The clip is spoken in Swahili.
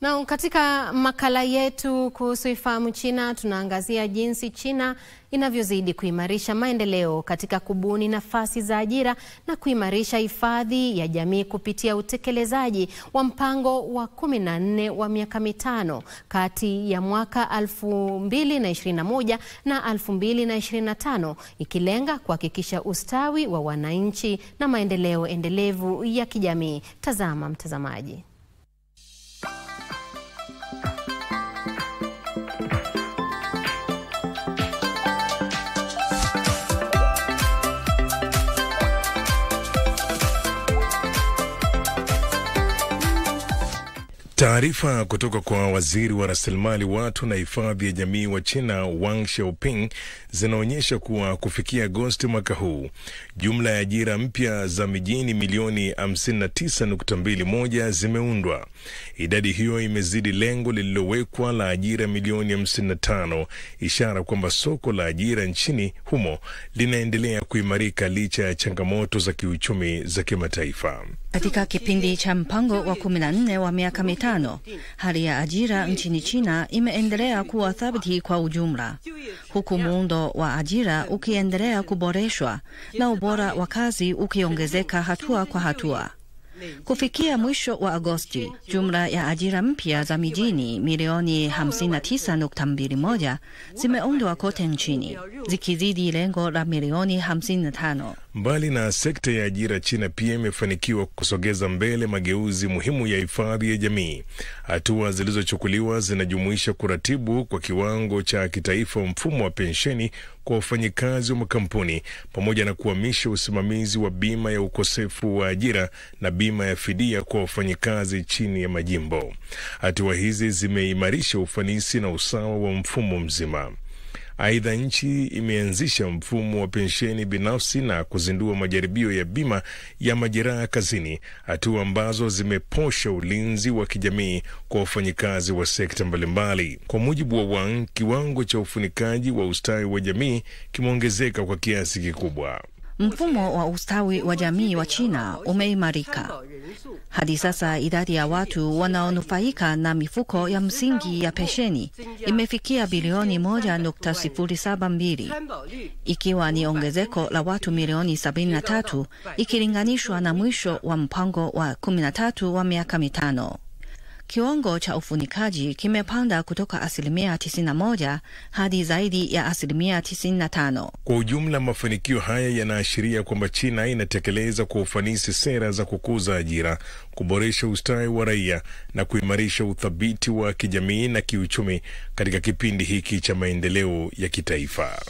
Na katika makala yetu kuhusu Ifahamu China, tunaangazia jinsi China inavyozidi kuimarisha maendeleo katika kubuni nafasi za ajira na kuimarisha hifadhi ya jamii kupitia utekelezaji wa mpango wa 14 wa miaka mitano kati ya mwaka 2021 na 2025, ikilenga kuhakikisha ustawi wa wananchi na maendeleo endelevu ya kijamii. Tazama mtazamaji. Taarifa kutoka kwa waziri wa rasilimali watu na hifadhi ya jamii wa China Wang Xiaoping zinaonyesha kuwa kufikia Agosti mwaka huu, jumla ya ajira mpya za mijini milioni 59.21 zimeundwa. Idadi hiyo imezidi lengo lililowekwa la ajira milioni 55, ishara kwamba soko la ajira nchini humo linaendelea kuimarika licha ya changamoto za kiuchumi za kimataifa. Katika kipindi cha mpango wa 14 wa miaka mitano, hali ya ajira nchini China imeendelea kuwa thabiti kwa ujumla, huku muundo wa ajira ukiendelea kuboreshwa na ubora wa kazi ukiongezeka hatua kwa hatua. Kufikia mwisho wa Agosti, jumla ya ajira mpya za mijini milioni 59.21 zimeundwa kote nchini, zikizidi lengo la milioni 55. Mbali na sekta ya ajira, China pia imefanikiwa kusogeza mbele mageuzi muhimu ya hifadhi ya jamii. Hatua zilizochukuliwa zinajumuisha kuratibu kwa kiwango cha kitaifa mfumo wa pensheni kwa wafanyikazi wa makampuni, pamoja na kuhamisha usimamizi wa bima ya ukosefu wa ajira na bima ya fidia kwa wafanyikazi chini ya majimbo. Hatua hizi zimeimarisha ufanisi na usawa wa mfumo mzima. Aidha, nchi imeanzisha mfumo wa pensheni binafsi na kuzindua majaribio ya bima ya majeraha kazini, hatua ambazo zimeposha ulinzi wa kijamii kwa wafanyikazi wa sekta mbalimbali. Kwa mujibu wa Wang, kiwango cha ufunikaji wa ustawi wa jamii kimeongezeka kwa kiasi kikubwa. Mfumo wa ustawi wa jamii wa China umeimarika. Hadi sasa idadi ya watu wanaonufaika na mifuko ya msingi ya pensheni imefikia bilioni 1.072, ikiwa ni ongezeko la watu milioni 73 ikilinganishwa na mwisho wa mpango wa 13 wa miaka mitano. Kiwango cha ufunikaji kimepanda kutoka 91% hadi zaidi ya 95%. Kwa ujumla, mafanikio haya yanaashiria kwamba China inatekeleza kwa ufanisi sera za kukuza ajira, kuboresha ustawi wa raia na kuimarisha uthabiti wa kijamii na kiuchumi katika kipindi hiki cha maendeleo ya kitaifa.